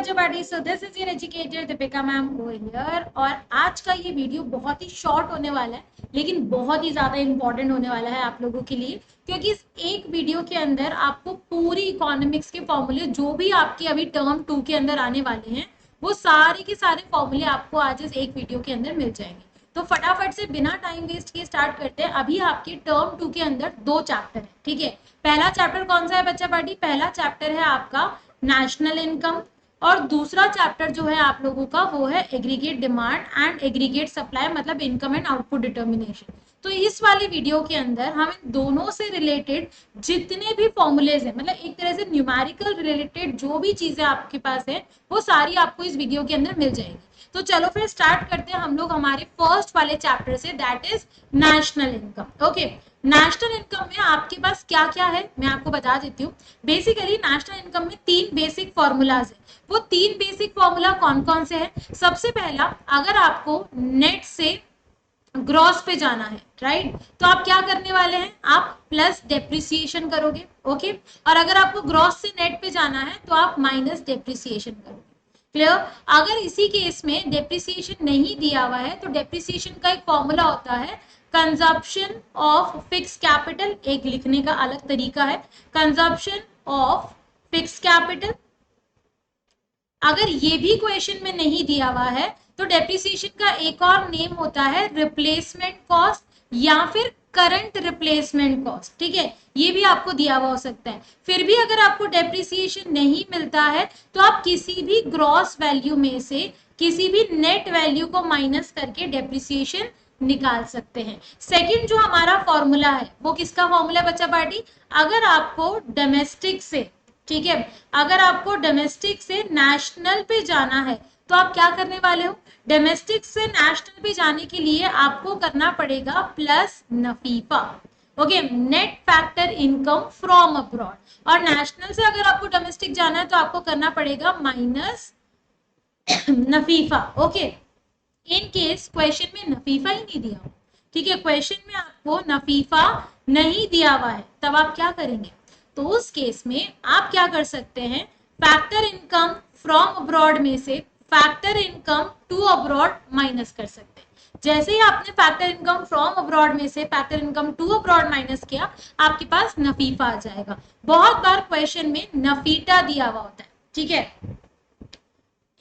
बच्चों party. So this is your educator Deepika ma'am here. और आज का ये वीडियो बहुत ही शॉर्ट होने वाला है, लेकिन बहुत ही ज्यादा इंपॉर्टेंट होने वाला है आप लोगों के लिए, क्योंकि इस एक वीडियो के अंदर आपको पूरी इकोनॉमिक्स के फॉर्मूले जो भी आपके अभी टर्म 2 के अंदर आने वाले हैं, वो सारे के सारे फॉर्मूले आपको आज इस एक वीडियो के अंदर मिल जाएंगे। तो फटाफट से बिना टाइम वेस्ट किए स्टार्ट करते हैं। अभी आपके टर्म 2 के अंदर 2 चैप्टर है, ठीक है। पहला चैप्टर कौन सा है बच्चा पार्टी? पहला चैप्टर है आपका नेशनल इनकम, और दूसरा चैप्टर जो है आप लोगों का वो है aggregate demand and aggregate supply, मतलब इनकम एंड आउटपुट डिटर्मिनेशन। तो इस वाले वीडियो के अंदर हम इन दोनों से रिलेटेड जितने भी फॉर्मूलेज हैं, मतलब एक तरह से न्यूमेरिकल रिलेटेड जो भी चीजें आपके पास है, वो सारी आपको इस वीडियो के अंदर मिल जाएंगी। तो चलो फिर स्टार्ट करते हैं हम लोग हमारे फर्स्ट वाले चैप्टर से, that is national income. Okay, national income में आपके पास क्या क्या है मैं आपको बता देती हूँ। बेसिकली नेशनल इनकम में 3 बेसिक फॉर्मूलाज है। वो 3 बेसिक फॉर्मूला कौन कौन से हैं? सबसे पहला, अगर आपको नेट से ग्रॉस पे जाना है, राइट, तो आप क्या करने वाले हैं? आप प्लस डेप्रिसिएशन करोगे, ओके। और अगर आपको ग्रॉस से नेट पे जाना है तो आप माइनस डेप्रिसिएशन करोगे। क्लियर? अगर इसी केस में डेप्रिसिएशन नहीं दिया हुआ है तो डेप्रिसिएशन का एक फॉर्मूला होता है कंजप्शन ऑफ फिक्स कैपिटल, एक लिखने का अलग तरीका है, कंजप्शन ऑफ फिक्स कैपिटल। अगर ये भी क्वेश्चन में नहीं दिया हुआ है तो डेप्रिसिएशन का एक और नेम होता है रिप्लेसमेंट कॉस्ट या फिर करंट रिप्लेसमेंट कॉस्ट, ठीक है। ये भी आपको दिया हुआ हो सकता है। फिर भी अगर आपको डेप्रिसिएशन नहीं मिलता है तो आप किसी भी ग्रॉस वैल्यू में से किसी भी नेट वैल्यू को माइनस करके डेप्रिसिएशन निकाल सकते हैं। सेकंड जो हमारा फॉर्मूला है वो किसका फॉर्मूला बच्चा पार्टी? अगर आपको डोमेस्टिक से, ठीक है, अगर आपको डोमेस्टिक से नेशनल पे जाना है तो आप क्या करने वाले हो? डोमेस्टिक से नेशनल पे जाने के लिए आपको करना पड़ेगा plus NFIA, okay, net factor income from abroad. और नेशनल से अगर आपको डोमेस्टिक जाना है तो आपको करना पड़ेगा minus NFIA, okay. In case question में नफीफा ही नहीं दिया हो, ठीक है, क्वेश्चन में आपको नफीफा नहीं दिया हुआ है, तब आप क्या करेंगे? तो उस केस में आप क्या कर सकते हैं? फैक्टर इनकम फ्रॉम अब्रॉड में से factor income to abroad minus कर सकते हैं। जैसे ही आपने फैक्टर इनकम फ्रॉम अब्रॉड में से factor income to abroad minus किया, आपके पास नफीफा आ जाएगा। बहुत बार क्वेश्चन में नफीटा दिया हुआ होता है, ठीक है,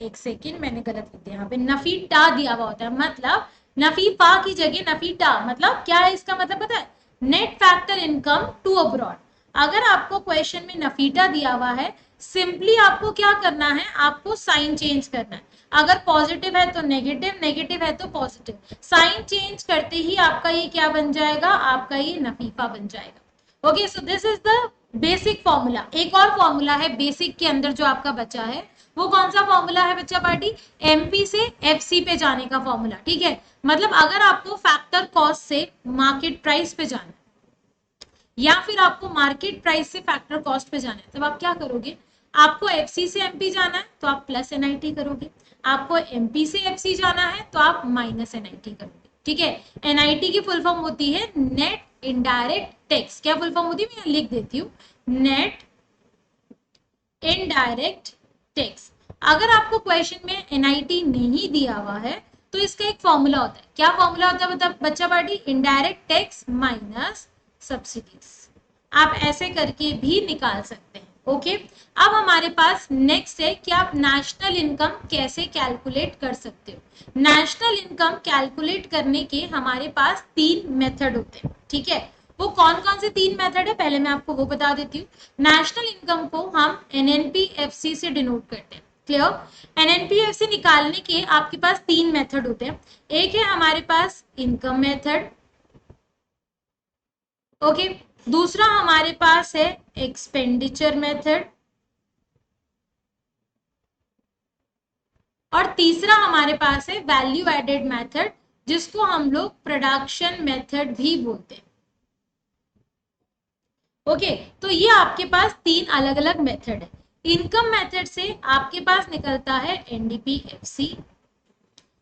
एक सेकेंड मैंने गलत लिख दिया, यहाँ पे नफीटा दिया हुआ होता है, मतलब नफीफा की जगह नफीटा। मतलब क्या है इसका मतलब पता है? Net factor income to abroad. अगर आपको क्वेश्चन में नफीटा दिया हुआ है, सिंपली आपको क्या करना है? आपको साइन चेंज करना है। अगर पॉजिटिव है तो नेगेटिव, नेगेटिव है तो पॉजिटिव, साइन चेंज करते ही आपका ये क्या बन जाएगा? आपका ये नफीफा बन जाएगा। Okay, so this is the basic formula. एक और फॉर्मूला है बेसिक के अंदर जो आपका बचा है, वो कौन सा फॉर्मूला है बच्चा पार्टी? एमपी से एफसी पे जाने का फॉर्मूला, ठीक है। मतलब अगर आपको फैक्टर कॉस्ट से मार्केट प्राइस पे जाना है या फिर आपको मार्केट प्राइस से फैक्टर कॉस्ट पे जाना है, तब आप क्या करोगे? आपको एफसी से एमपी जाना है तो आप प्लस एनआईटी करोगे, आपको एमपी से एफसी जाना है तो आप माइनस एनआईटी करोगे, ठीक है। एनआईटी की फुल फॉर्म होती है नेट इनडायरेक्ट टैक्स। क्या फुल फॉर्म होती है? मैं लिख देती हूँ, नेट इनडायरेक्ट टैक्स। अगर आपको क्वेश्चन में एनआईटी नहीं दिया हुआ है तो इसका एक फॉर्मूला होता है। क्या फॉर्मूला होता है बता बच्चा party? Indirect tax minus subsidies. आप ऐसे करके भी निकाल सकते हैं, ओके। अब हमारे पास नेक्स्ट है कि आप नेशनल इनकम कैसे कैलकुलेट कर सकते हो। नेशनल इनकम कैलकुलेट करने के हमारे पास 3 मेथड होते हैं, ठीक है। वो कौन कौन से 3 मेथड है पहले मैं आपको वो बता देती हूँ। नेशनल इनकम को हम एनएनपीएफसी से डिनोट करते हैं, क्लियर। एनएनपीएफसी निकालने के आपके पास 3 मेथड होते हैं। एक है हमारे पास इनकम मेथड, ओके, दूसरा हमारे पास है एक्सपेंडिचर मेथड, और तीसरा हमारे पास है वैल्यू एडेड मेथड, जिसको हम लोग प्रोडक्शन मेथड भी बोलते हैं, ओके। तो ये आपके पास 3 अलग अलग मेथड है। इनकम मेथड से आपके पास निकलता है एनडीपीएफसी,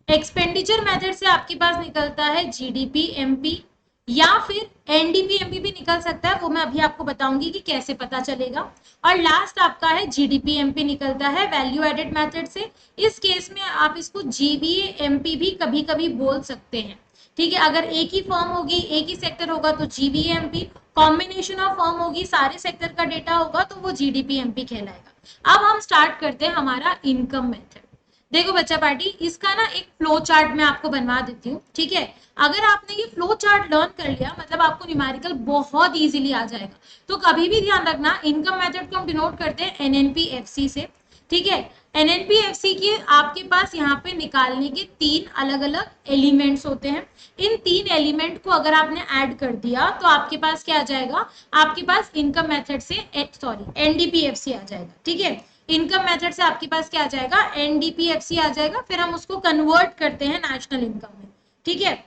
एक्सपेंडिचर मेथड से आपके पास निकलता है जीडीपी एमपी, या फिर एनडीपीएमपी भी निकल सकता है, वो मैं अभी आपको बताऊंगी कि कैसे पता चलेगा। और लास्ट आपका है जीडीपीएमपी निकलता है वैल्यू एडेड मेथड से। इस केस में आप इसको जीवीएमपी भी कभी कभी बोल सकते हैं, ठीक है। अगर एक ही फर्म होगी, एक ही सेक्टर होगा तो जीवीएमपी, कॉम्बिनेशन ऑफ फर्म होगी, सारे सेक्टर का डेटा होगा तो वो जीडीपीएमपी कहलाएगा। अब हम स्टार्ट करते हैं हमारा इनकम मेथड। देखो बच्चा पार्टी, इसका ना एक फ्लो चार्ट मैं आपको बनवा देती हूँ, ठीक है। अगर आपने ये फ्लो चार्ट लर्न कर लिया, मतलब आपको न्यूमेरिकल बहुत इजीली आ जाएगा। तो कभी भी ध्यान रखना, इनकम मेथड को हम डिनोट करते हैं एनएनपीएफसी से, ठीक है। एनएनपीएफसी के आपके पास यहाँ पे निकालने के 3 अलग अलग एलिमेंट्स होते हैं। इन 3 एलिमेंट को अगर आपने ऐड कर दिया तो आपके पास क्या आ जाएगा, आपके पास इनकम मेथड से एनडीपीएफसी आ जाएगा, ठीक है। इनकम मेथड से आपके पास क्या आ जाएगा, एनडीपीएफसी आ जाएगा। फिर हम उसको कन्वर्ट करते हैं नेशनल इनकम में, ठीक है।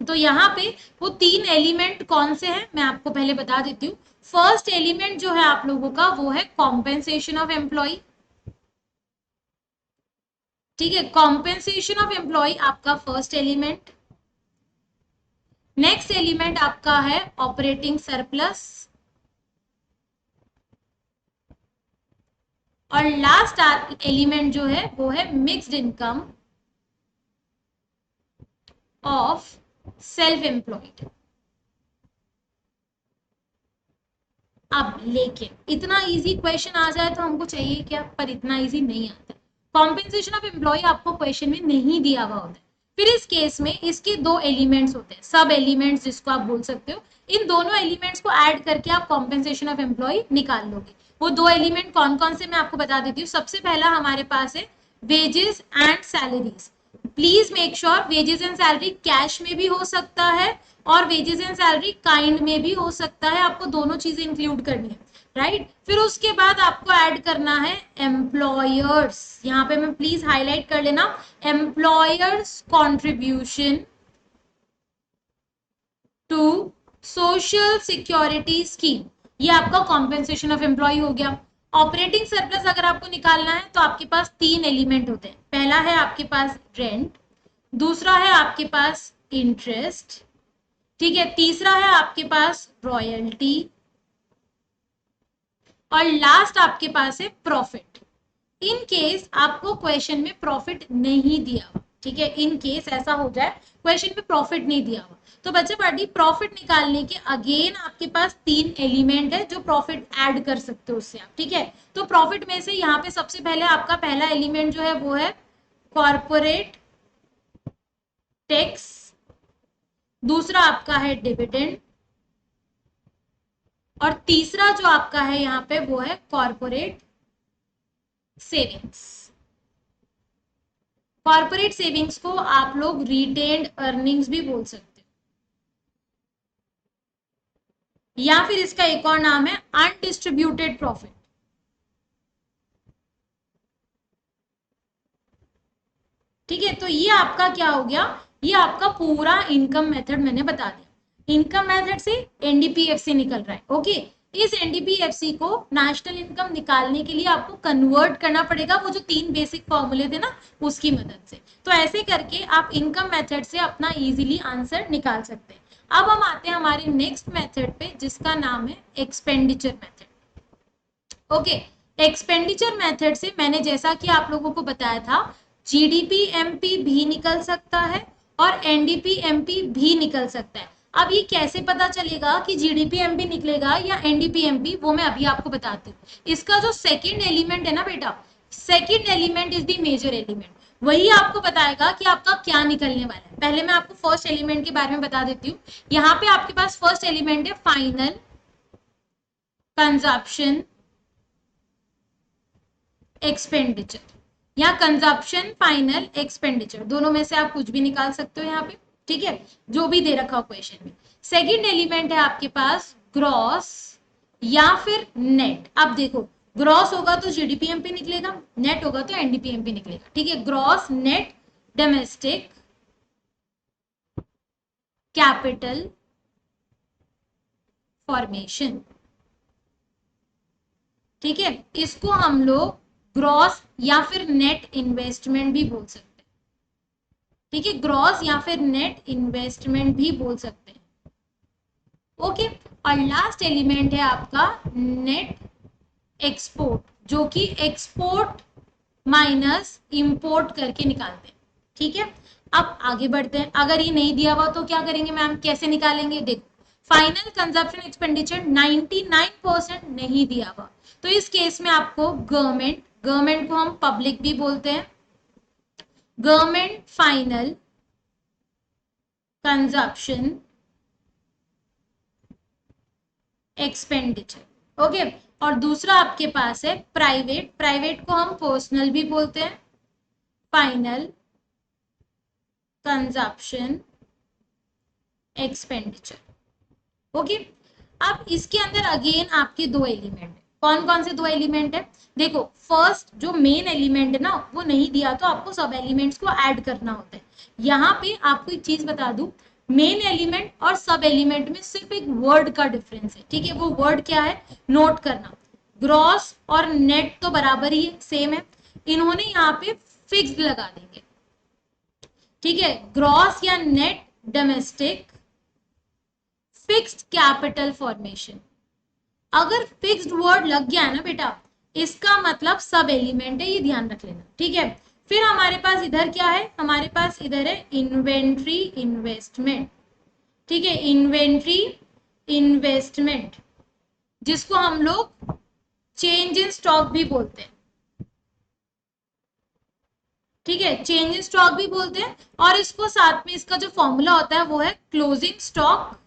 तो यहाँ पे वो 3 एलिमेंट कौन से हैं मैं आपको पहले बता देती हूँ। फर्स्ट एलिमेंट जो है आप लोगों का वो है कॉम्पेंसेशन ऑफ एम्प्लॉय, ठीक है। कॉम्पेंसेशन ऑफ एम्प्लॉय आपका फर्स्ट एलिमेंट। नेक्स्ट एलिमेंट आपका है ऑपरेटिंग सरप्लस, और लास्ट एलिमेंट जो है वो है mixed income of self employed. अब लेकिन इतना इजी क्वेश्चन आ जाए तो हमको चाहिए क्या, पर इतना इजी नहीं आता। कॉम्पेंसेशन ऑफ एम्प्लॉय आपको क्वेश्चन में नहीं दिया हुआ होता है। फिर इस केस में इसके 2 एलिमेंट्स होते हैं, सब एलिमेंट्स जिसको आप बोल सकते हो। इन दोनों एलिमेंट्स को ऐड करके आप कॉम्पेंसेशन ऑफ एम्प्लॉय निकाल लोगे। वो 2 एलिमेंट कौन कौन से मैं आपको बता देती हूँ। सबसे पहला हमारे पास है wages and salaries. Please make sure wages and salary cash में भी हो सकता है और वेजेस एंड सैलरी काइंड में भी हो सकता है, आपको दोनों चीजें इंक्लूड करनी है, राइट। फिर उसके बाद आपको ऐड करना है एम्प्लॉयर्स, यहाँ पे मैं प्लीज हाईलाइट कर लेना, employers contribution to social security scheme. ये आपका कॉम्पेंसेशन ऑफ एम्प्लॉय हो गया। ऑपरेटिंग सरप्लस अगर आपको निकालना है तो आपके पास 3 एलिमेंट होते हैं। पहला है आपके पास रेंट, दूसरा है आपके पास इंटरेस्ट, ठीक है, तीसरा है आपके पास रॉयल्टी, और लास्ट आपके पास है प्रॉफिट। इन केस आपको क्वेश्चन में प्रॉफिट नहीं दिया हुआ, ठीक है, इन केस ऐसा हो जाए क्वेश्चन में प्रॉफिट नहीं दिया हुआ तो बच्चे पार्टी प्रॉफिट निकालने के अगेन आपके पास 3 एलिमेंट है जो प्रॉफिट ऐड कर सकते हो उससे आप, ठीक है। तो प्रॉफिट में से यहाँ पे सबसे पहले आपका पहला एलिमेंट जो है वो है कॉर्पोरेट टैक्स, दूसरा आपका है डिविडेंड, और तीसरा जो आपका है यहाँ पे वो है कॉर्पोरेट सेविंग्स। कॉर्पोरेट सेविंग्स को आप लोग रिटेन्ड अर्निंग्स भी बोल सकते हो, या फिर इसका एक और नाम है अनडिस्ट्रीब्यूटेड प्रॉफिट, ठीक है। तो ये आपका क्या हो गया, ये आपका पूरा इनकम मेथड मैंने बता दिया। इनकम मेथड से एनडीपीएफसी निकल रहा है, ओके। इस एनडीपीएफसी को नेशनल इनकम निकालने के लिए आपको कन्वर्ट करना पड़ेगा वो जो 3 बेसिक फॉर्मूले थे ना उसकी मदद से। तो ऐसे करके आप इनकम मेथड से अपना इजीली आंसर निकाल सकते हैं। अब हम आते हैं हमारे नेक्स्ट मेथड पे जिसका नाम है expenditure method, okay. Expenditure method से मैंने जैसा कि आप लोगों को बताया था जीडीपीएमपी भी निकल सकता है और एनडीपीएमपी भी निकल सकता है। अब ये कैसे पता चलेगा कि जीडीपीएमपी निकलेगा या एनडीपीएमपी, वो मैं अभी आपको बताती हूँ। इसका जो सेकंड एलिमेंट है ना बेटा, second element is the major element, वही आपको बताएगा कि आपका क्या निकलने वाला है। पहले मैं आपको फर्स्ट एलिमेंट के बारे में बता देती हूँ। यहाँ पे आपके पास फर्स्ट एलिमेंट है फाइनल कंजप्शन एक्सपेंडिचर, या कंजप्शन फाइनल एक्सपेंडिचर, दोनों में से आप कुछ भी निकाल सकते हो यहाँ पे, ठीक है, जो भी दे रखा हो क्वेश्चन में। सेकंड एलिमेंट है आपके पास ग्रॉस या फिर नेट। अब देखो ग्रॉस होगा तो जीडीपीएमपी निकलेगा, नेट होगा तो एनडीपीएमपी निकलेगा, ठीक है। Gross net domestic capital formation, ठीक है, इसको हम लोग ग्रॉस या फिर नेट इन्वेस्टमेंट भी बोल सकते हैं, ठीक है, ग्रॉस या फिर नेट इन्वेस्टमेंट भी बोल सकते हैं। ओके। और लास्ट एलिमेंट है आपका नेट एक्सपोर्ट, जो कि एक्सपोर्ट माइनस इंपोर्ट करके निकालते हैं। ठीक है, अब आगे बढ़ते हैं। अगर ये नहीं दिया हुआ तो क्या करेंगे मैम, कैसे निकालेंगे? देखो, फाइनल कंजप्शन एक्सपेंडिचर 99% नहीं दिया हुआ, तो इस केस में आपको गवर्नमेंट, गवर्नमेंट को हम पब्लिक भी बोलते हैं, government final consumption expenditure. Okay. और दूसरा आपके पास है प्राइवेट, प्राइवेट को हम पर्सनल भी बोलते हैं, फाइनल कंजप्शन एक्सपेंडिचर। ओके। अब इसके अंदर अगेन आपके दो एलिमेंट है। कौन कौन से दो एलिमेंट है? देखो, फर्स्ट जो मेन एलिमेंट है ना, वो नहीं दिया तो आपको सब एलिमेंट्स को ऐड करना होता है। यहाँ पे आपको एक चीज बता दूं, मेन एलिमेंट और सब एलिमेंट में सिर्फ एक वर्ड का डिफरेंस है। ठीक है, वो वर्ड क्या है, नोट करना। ग्रॉस और नेट तो बराबर ही है, सेम है। इन्होंने यहाँ पे फिक्स्ड लगा देंगे। ठीक है, ग्रॉस या net domestic fixed capital formation. अगर फिक्स्ड वर्ड लग गया है ना बेटा, इसका मतलब सब एलिमेंट है, ये ध्यान रख लेना। ठीक है, फिर हमारे पास इधर क्या है, हमारे पास इधर है इन्वेंट्री इन्वेस्टमेंट। ठीक है, इन्वेंट्री इन्वेस्टमेंट, जिसको हम लोग चेंज इन स्टॉक भी बोलते हैं। ठीक है, चेंज इन स्टॉक भी बोलते हैं। और इसको साथ में इसका जो फॉर्मूला होता है वो है closing stock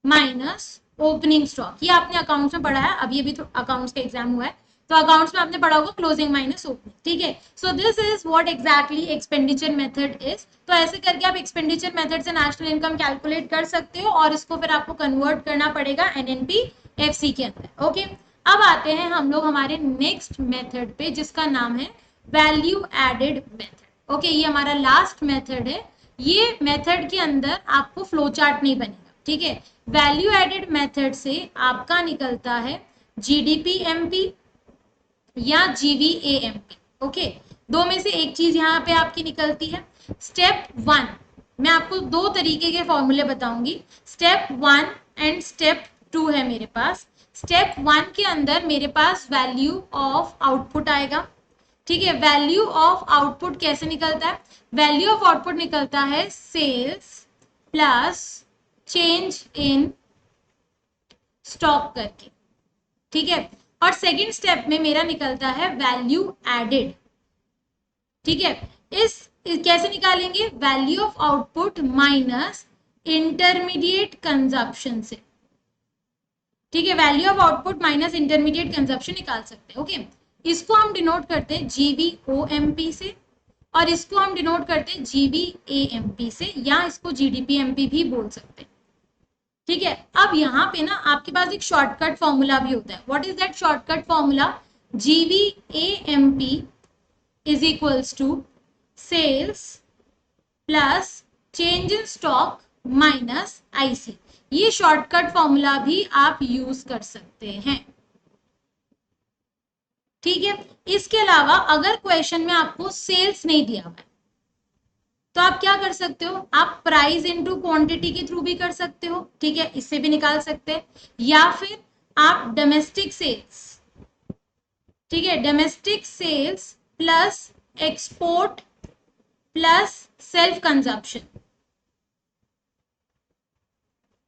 minus opening stock. ये आपने अकाउंट्स में पढ़ा है, अब ये भी तो अकाउंट्स का एग्जाम हुआ है, तो अकाउंट्स में आपने पढ़ा होगा क्लोजिंग माइनस ओपनिंग। ठीक है, so this is what exactly expenditure method is. तो ऐसे करके आप एक्सपेंडिचर मेथड से नेशनल इनकम कैलकुलेट कर सकते हो, और इसको फिर आपको कन्वर्ट करना पड़ेगा एनएनपी-एफसी के अंदर। ओके, अब आते हैं हम लोग हमारे नेक्स्ट मेथड पे, जिसका नाम है वैल्यू एडेड मेथड। ओके, ये हमारा लास्ट मेथड है। ये मेथड के अंदर आपको फ्लो चार्ट नहीं बनेगा। ठीक है, वैल्यू एडेड मेथड से आपका निकलता है जीडीपी-एमपी या जीवीए-एमपी। ओके, दो में से एक चीज यहाँ पे आपकी निकलती है। स्टेप 1, मैं आपको दो तरीके के फॉर्मूले बताऊंगी, स्टेप 1 एंड स्टेप 2 है मेरे पास। स्टेप 1 के अंदर मेरे पास वैल्यू ऑफ आउटपुट आएगा। ठीक है, वैल्यू ऑफ आउटपुट कैसे निकलता है? वैल्यू ऑफ आउटपुट निकलता है sales plus change in stock करके। ठीक है, और सेकंड स्टेप में मेरा निकलता है वैल्यू एडेड। ठीक है, इस कैसे निकालेंगे? Value of output minus intermediate consumption से। ठीक है, value of output minus intermediate consumption निकाल सकते हैं। ओके, इसको हम डिनोट करते हैं जीवीओएमपी से, और इसको हम डिनोट करते हैं जीवीएएमपी से, या इसको जीडीपी-एमपी भी बोल सकते हैं। ठीक है, अब यहाँ पे ना आपके पास एक शॉर्टकट फॉर्मूला भी होता है। What is that shortcut formula? GVAMP is equals to sales plus change in stock minus IC. ये शॉर्टकट फॉर्मूला भी आप यूज कर सकते हैं। ठीक है, इसके अलावा अगर क्वेश्चन में आपको सेल्स नहीं दिया हुआ है, तो आप क्या कर सकते हो? आप प्राइस इनटू क्वांटिटी के थ्रू भी कर सकते हो। ठीक है, इससे भी निकाल सकते हैं, या फिर आप डोमेस्टिक सेल्स, ठीक है, domestic sales plus export plus self consumption,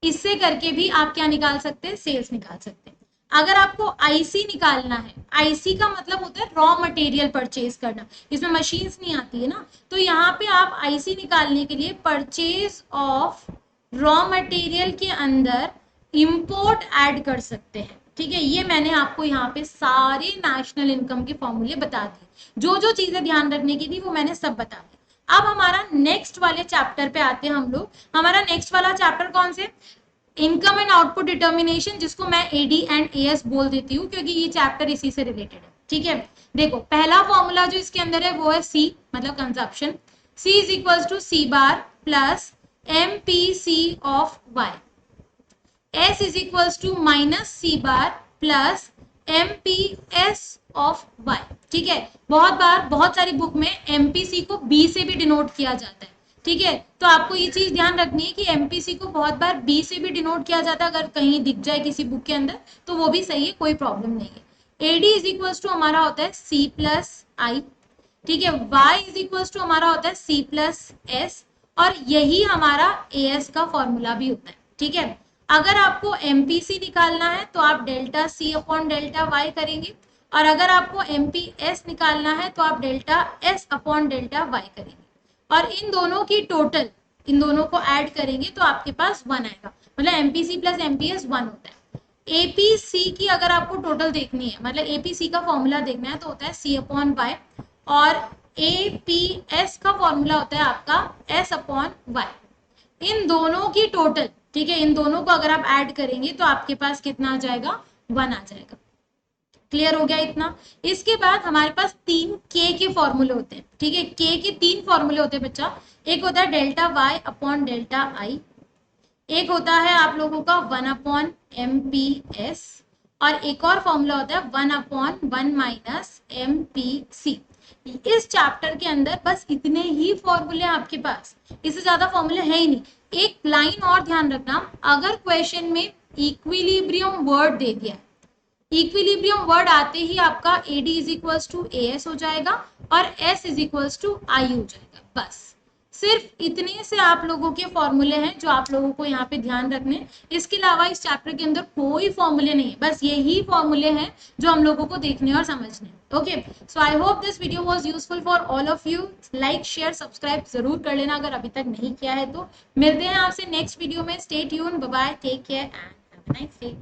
इससे करके भी आप क्या निकाल सकते हैं? सेल्स निकाल सकते हैं। अगर आपको आईसी निकालना है, आईसी का मतलब होता है रॉ मटेरियल परचेज करना, इसमें मशीन्स नहीं आती है ना, तो यहाँ पे आप आईसी निकालने के लिए परचेज ऑफ रॉ मटेरियल के अंदर इंपोर्ट ऐड कर सकते हैं। ठीक है, ये मैंने आपको यहाँ पे सारे नेशनल इनकम के फॉर्मूले बता दिए, जो जो चीजें ध्यान रखने की थी वो मैंने सब बता दी। अब हमारा नेक्स्ट वाले चैप्टर पे आते हैं हम लोग। हमारा नेक्स्ट वाला चैप्टर कौन से? इनकम एंड आउटपुट डिटर्मिनेशन, जिसको मैं एडी एंड एएस बोल देती हूँ, क्योंकि ये चैप्टर इसी से रिलेटेड है। ठीक है, देखो पहला फॉर्मूला जो इसके अंदर है वो है सी, मतलब consumption. C is equals to C bar plus MPC of Y. S is equals to minus C bar plus MPS of Y. ठीक है, बहुत बार बहुत सारी बुक में एमपीसी को बी से भी डिनोट किया जाता है, ठीक है, तो आपको ये चीज ध्यान रखनी है कि एमपीसी को बहुत बार बी से भी डिनोट किया जाता है, अगर कहीं दिख जाए किसी बुक के अंदर तो वो भी सही है, कोई प्रॉब्लम नहीं है। एडी इज इक्वल टू हमारा होता है सी प्लस आई, ठीक है। y इज इक्वल टू हमारा होता है c प्लस एस, और यही हमारा as का फॉर्मूला भी होता है, ठीक है। अगर आपको एमपीसी निकालना है तो आप delta c upon delta y करेंगे, और अगर आपको एमपीएस निकालना है तो आप delta s upon delta y करेंगे, और इन दोनों की टोटल, इन दोनों को ऐड करेंगे तो आपके पास 1 आएगा, मतलब एमपीसी प्लस एमपीएस 1 होता है। एपीसी की अगर आपको टोटल देखनी है, मतलब एपीसी का फॉर्मूला देखना है तो होता है सी अपॉन वाई, और एपीएस का फॉर्मूला होता है आपका एस अपॉन वाई। इन दोनों की टोटल, ठीक है, इन दोनों को अगर आप ऐड करेंगे तो आपके पास कितना आ जाएगा, 1 आ जाएगा। क्लियर हो गया इतना। इसके बाद हमारे पास 3 के फॉर्मूले होते हैं, ठीक है। के के 3 फॉर्मूले होते हैं बच्चा। एक होता है delta Y upon delta I, एक होता है आप लोगों का 1 अपॉन एम पी एस, और एक और फॉर्मूला होता है 1 upon 1 minus M P C. इस चैप्टर के अंदर बस इतने ही फॉर्मूले हैं आपके पास, इससे ज्यादा फॉर्मूले है ही नहीं। एक लाइन और ध्यान रखना, अगर क्वेश्चन में इक्विलिब्रियम वर्ड दे दिया है, इक्विलिब्रियम वर्ड आते ही आपका AD is equals to AS हो जाएगा और S is equals to I हो जाएगा। बस सिर्फ इतने से आप लोगों के फॉर्मूले हैं जो आप लोगों को यहाँ पे ध्यान रखने, इसके अलावा इस चैप्टर के अंदर कोई फॉर्मूले नहीं है, बस यही फॉर्मूले हैं जो हम लोगों को देखने और समझने। Okay, so I hope this video was useful for all of you. Like share subscribe जरूर कर लेना अगर अभी तक नहीं किया है तो। मिलते हैं आपसे नेक्स्ट वीडियो में। Stay tune, bye bye, take care and have a nice day.